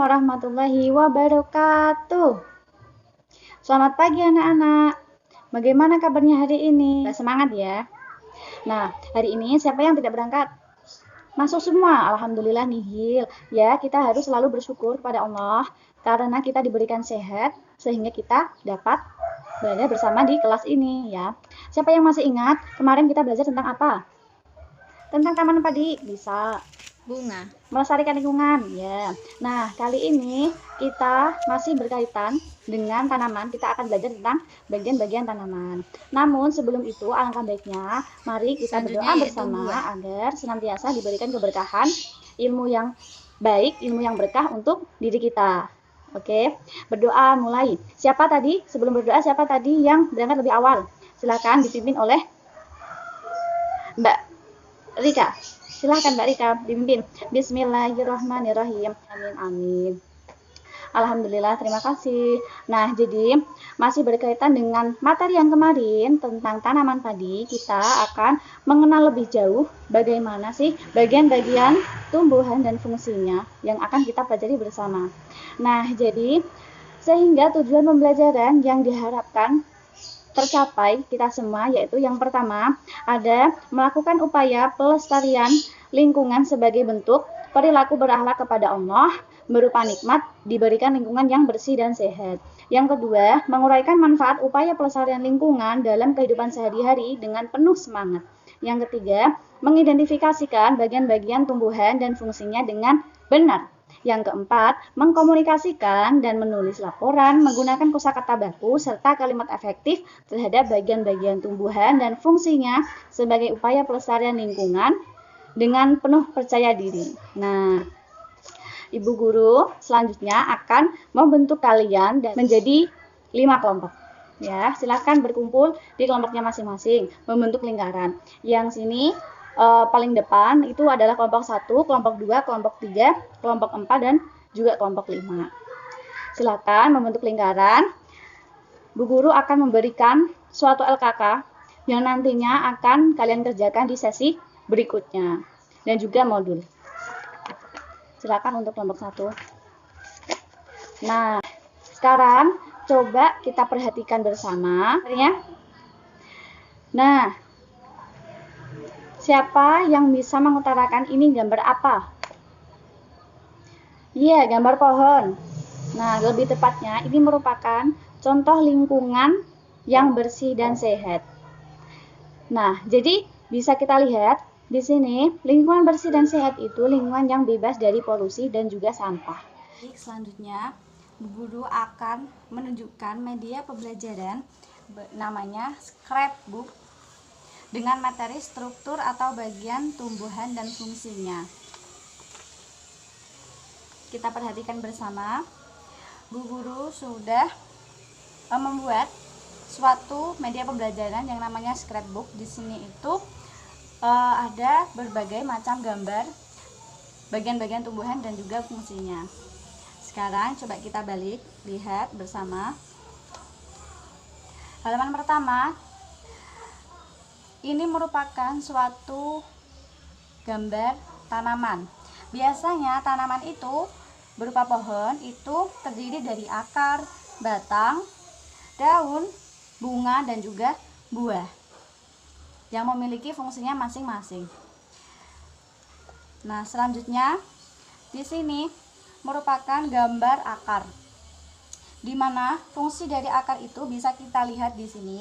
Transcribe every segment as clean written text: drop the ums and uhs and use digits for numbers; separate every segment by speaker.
Speaker 1: warahmatullahi wabarakatuh. Selamat pagi anak-anak. Bagaimana kabarnya hari ini? Semangat ya. Nah, hari ini siapa yang tidak berangkat? Masuk semua, alhamdulillah nihil. Ya, kita harus selalu bersyukur kepada Allah karena kita diberikan sehat sehingga kita dapat belajar bersama di kelas ini ya. Siapa yang masih ingat kemarin kita belajar tentang apa? Tentang taman padi, bisa.
Speaker 2: Bunga.
Speaker 1: Melestarikan lingkungan ya. Nah, kali ini kita masih berkaitan dengan tanaman. Kita akan belajar tentang bagian-bagian tanaman. Namun sebelum itu alangkah baiknya mari kita berdoa bersama agar senantiasa diberikan keberkahan, ilmu yang baik, ilmu yang berkah untuk diri kita. Oke, berdoa mulai. Siapa tadi? Sebelum berdoa siapa tadi yang berangkat lebih awal? Silakan dipimpin oleh Mbak Rika. Silahkan Mbak Rika dipimpin. Bismillahirrahmanirrahim. Amin amin. Alhamdulillah, terima kasih. Nah, jadi masih berkaitan dengan materi yang kemarin tentang tanaman padi, kita akan mengenal lebih jauh bagaimana sih bagian-bagian tumbuhan dan fungsinya yang akan kita pelajari bersama. Nah, jadi sehingga tujuan pembelajaran yang diharapkan tercapai kita semua, yaitu yang pertama ada melakukan upaya pelestarian lingkungan sebagai bentuk perilaku berakhlak kepada Allah berupa nikmat diberikan lingkungan yang bersih dan sehat. Yang kedua, menguraikan manfaat upaya pelestarian lingkungan dalam kehidupan sehari-hari dengan penuh semangat. Yang ketiga, mengidentifikasikan bagian-bagian tumbuhan dan fungsinya dengan benar. Yang keempat, mengkomunikasikan dan menulis laporan menggunakan kosakata baku serta kalimat efektif terhadap bagian-bagian tumbuhan dan fungsinya sebagai upaya pelestarian lingkungan dengan penuh percaya diri. Nah, Ibu Guru selanjutnya akan membentuk kalian dan menjadi 5 kelompok. Ya, silakan berkumpul di kelompoknya masing-masing, membentuk lingkaran. Yang sini paling depan itu adalah kelompok 1, kelompok 2, kelompok 3, kelompok 4, dan juga kelompok 5. Silakan membentuk lingkaran. Bu Guru akan memberikan suatu LKK yang nantinya akan kalian kerjakan di sesi berikutnya dan juga modul. Silakan untuk kelompok 1. Nah, sekarang coba kita perhatikan bersama. Nah, siapa yang bisa mengutarakan ini gambar apa? Iya, gambar pohon. Nah, lebih tepatnya ini merupakan contoh lingkungan yang bersih dan sehat. Nah, jadi bisa kita lihat di sini lingkungan bersih dan sehat itu lingkungan yang bebas dari polusi dan juga sampah. Selanjutnya, Bu Guru akan menunjukkan media pembelajaran namanya scrapbook dengan materi struktur atau bagian tumbuhan dan fungsinya. Kita perhatikan bersama. Bu Guru sudah membuat suatu media pembelajaran yang namanya scrapbook. Di sini itu ada berbagai macam gambar bagian-bagian tumbuhan dan juga fungsinya. Sekarang coba kita balik, lihat bersama. Halaman pertama, ini merupakan suatu gambar tanaman. Biasanya tanaman itu berupa pohon itu terdiri dari akar, batang, daun, bunga, dan juga buah yang memiliki fungsinya masing-masing. Nah, selanjutnya di sini merupakan gambar akar, di mana fungsi dari akar itu bisa kita lihat di sini.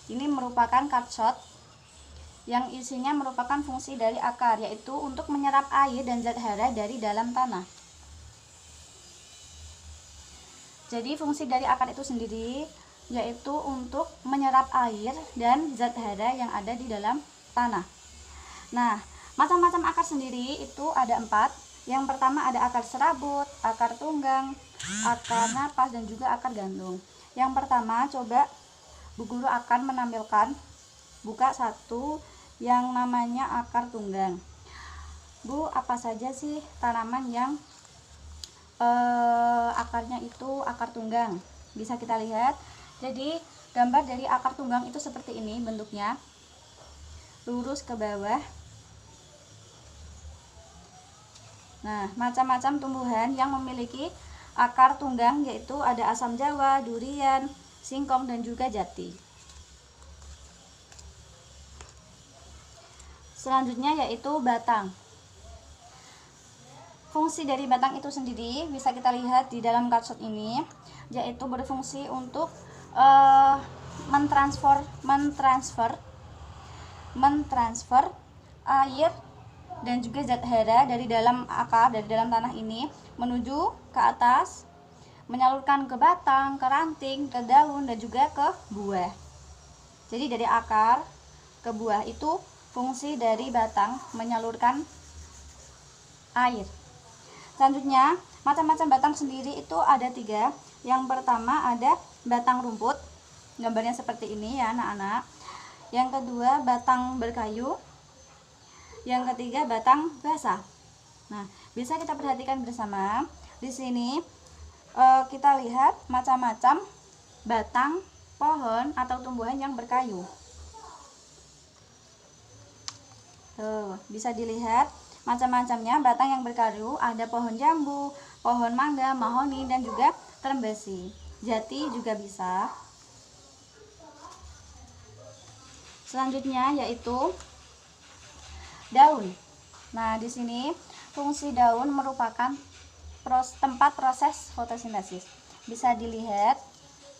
Speaker 1: Ini merupakan cardshot yang isinya merupakan fungsi dari akar, yaitu untuk menyerap air dan zat hara dari dalam tanah. Jadi fungsi dari akar itu sendiri yaitu untuk menyerap air dan zat hara yang ada di dalam tanah. Nah, macam-macam akar sendiri itu ada 4. Yang pertama ada akar serabut, akar tunggang, akar napas, dan juga akar gantung. Yang pertama, coba Bu Guru akan menampilkan, buka satu yang namanya akar tunggang. Bu, apa saja sih tanaman yang akarnya itu akar tunggang? Bisa kita lihat. Jadi gambar dari akar tunggang itu seperti ini bentuknya, lurus ke bawah. Nah, macam-macam tumbuhan yang memiliki akar tunggang yaitu ada asam jawa, durian, singkong, dan juga jati. Selanjutnya yaitu batang. Fungsi dari batang itu sendiri bisa kita lihat di dalam kartshot ini, yaitu berfungsi untuk mentransfer air dan juga zat hara dari dalam akar, dari dalam tanah ini menuju ke atas, menyalurkan ke batang, ke ranting, ke daun, dan juga ke buah. Jadi dari akar ke buah itu fungsi dari batang menyalurkan air. Selanjutnya, macam-macam batang sendiri itu ada 3. Yang pertama ada batang rumput, gambarnya seperti ini ya anak-anak. Yang kedua batang berkayu. Yang ketiga batang basah. Nah, bisa kita perhatikan bersama. Di sini kita lihat macam-macam batang pohon atau tumbuhan yang berkayu. Tuh, bisa dilihat macam-macamnya batang yang berkayu, ada pohon jambu, pohon mangga, mahoni, dan juga terembesi. Jati juga bisa. Selanjutnya yaitu daun. Nah, di sini fungsi daun merupakan tempat proses fotosintesis. Bisa dilihat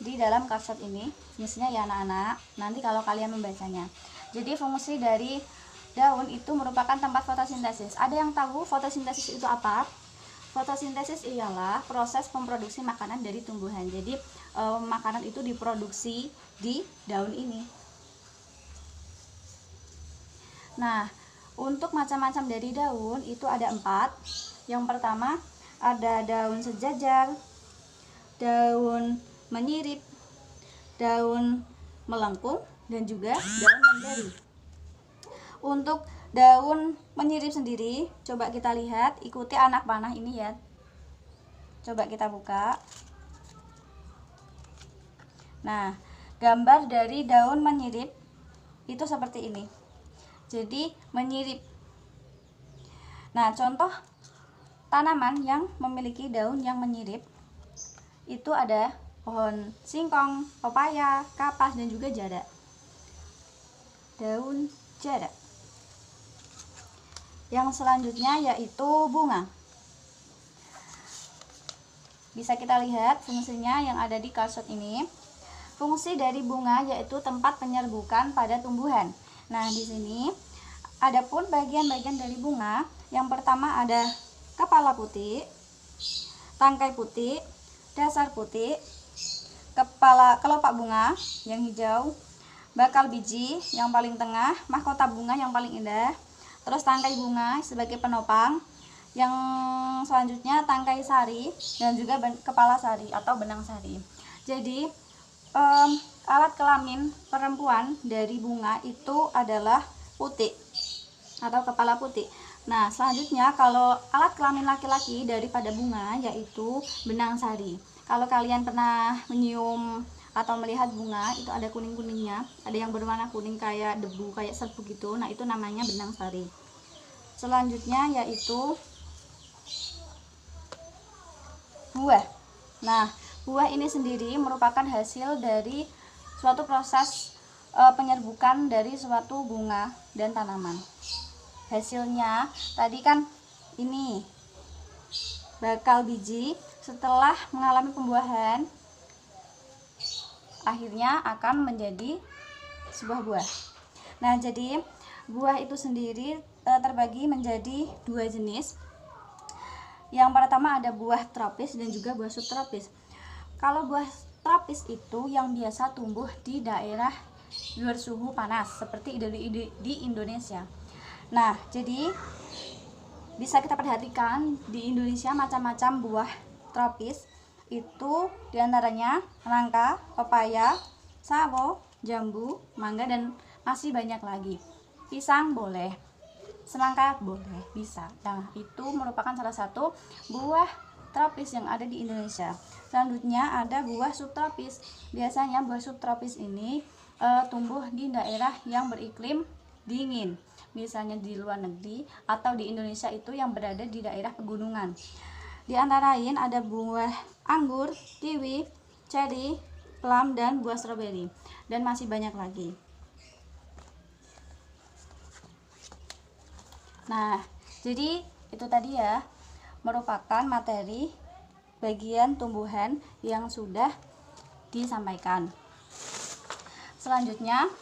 Speaker 1: di dalam kartshot ini, fungsinya ya anak-anak. Nanti kalau kalian membacanya. Jadi fungsi dari daun itu merupakan tempat fotosintesis. Ada yang tahu fotosintesis itu apa? Fotosintesis ialah proses memproduksi makanan dari tumbuhan. Jadi makanan itu diproduksi di daun ini. Nah, untuk macam-macam dari daun itu ada 4. Yang pertama ada daun sejajar, daun menyirip, daun melengkung, dan juga daun mendari. Untuk daun menyirip sendiri, coba kita lihat, ikuti anak panah ini ya. Coba kita buka. Nah, gambar dari daun menyirip itu seperti ini. Jadi menyirip. Nah, contoh tanaman yang memiliki daun yang menyirip itu ada pohon singkong, pepaya, kapas, dan juga jada. Daun jada. Yang selanjutnya yaitu bunga. Bisa kita lihat fungsinya yang ada di kartshot ini. Fungsi dari bunga yaitu tempat penyerbukan pada tumbuhan. Nah, di sini adapun bagian-bagian dari bunga, yang pertama ada kepala putih, tangkai putih, dasar putih, kelopak bunga yang hijau, bakal biji yang paling tengah, mahkota bunga yang paling indah, terus tangkai bunga sebagai penopang, yang selanjutnya tangkai sari, dan juga kepala sari atau benang sari. Jadi alat kelamin perempuan dari bunga itu adalah putih atau kepala putih. Nah, selanjutnya kalau alat kelamin laki-laki daripada bunga yaitu benang sari. Kalau kalian pernah menyium atau melihat bunga, itu ada kuning-kuningnya, ada yang berwarna kuning kayak debu, kayak serbuk gitu. Nah, itu namanya benang sari. Selanjutnya yaitu buah. Nah, buah ini sendiri merupakan hasil dari suatu proses penyerbukan dari suatu bunga dan tanaman. Hasilnya tadi kan ini bakal biji, setelah mengalami pembuahan akhirnya akan menjadi sebuah buah. Nah, jadi buah itu sendiri terbagi menjadi 2 jenis. Yang pertama ada buah tropis dan juga buah subtropis. Kalau buah tropis itu yang biasa tumbuh di daerah bersuhu panas seperti di Indonesia. Nah, jadi bisa kita perhatikan di Indonesia macam-macam buah tropis itu diantaranya nangka, pepaya, sawo, jambu, mangga, dan masih banyak lagi. Pisang boleh, semangka boleh, bisa. Nah, itu merupakan salah satu buah tropis yang ada di Indonesia. Selanjutnya ada buah subtropis. Biasanya buah subtropis ini tumbuh di daerah yang beriklim dingin, misalnya di luar negeri atau di Indonesia itu yang berada di daerah pegunungan. Di antara lain ada buah anggur, kiwi, ceri, plum, dan buah stroberi, dan masih banyak lagi. Nah, jadi itu tadi ya merupakan materi bagian tumbuhan yang sudah disampaikan. Selanjutnya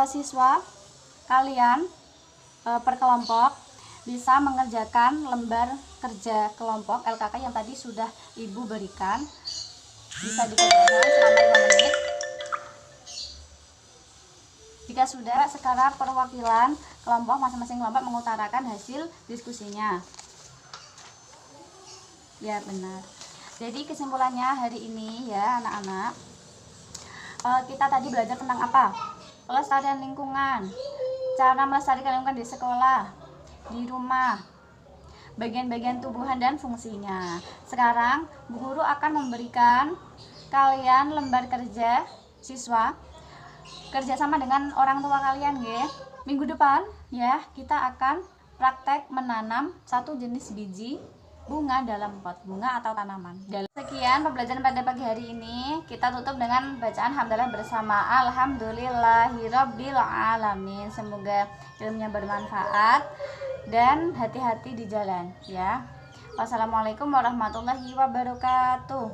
Speaker 1: siswa kalian per kelompok bisa mengerjakan lembar kerja kelompok LKK yang tadi sudah Ibu berikan. Bisa dikerjakan selama 5 menit. Jika sudah, sekarang perwakilan kelompok, masing-masing kelompok mengutarakan hasil diskusinya. Ya, benar. Jadi kesimpulannya hari ini ya anak-anak, kita tadi belajar tentang apa? Pelestarian lingkungan, cara melestarikan lingkungan di sekolah, di rumah, bagian-bagian tumbuhan dan fungsinya. Sekarang Bu Guru akan memberikan kalian lembar kerja siswa kerjasama dengan orang tua kalian ya. Minggu depan ya kita akan praktek menanam satu jenis biji bunga dalam pot bunga atau tanaman. Sekian pembelajaran pada pagi hari ini. Kita tutup dengan bacaan hamdalah bersama. Alhamdulillahirabbil alamin. Semoga ilmunya bermanfaat dan hati-hati di jalan ya. Wassalamualaikum warahmatullahi wabarakatuh.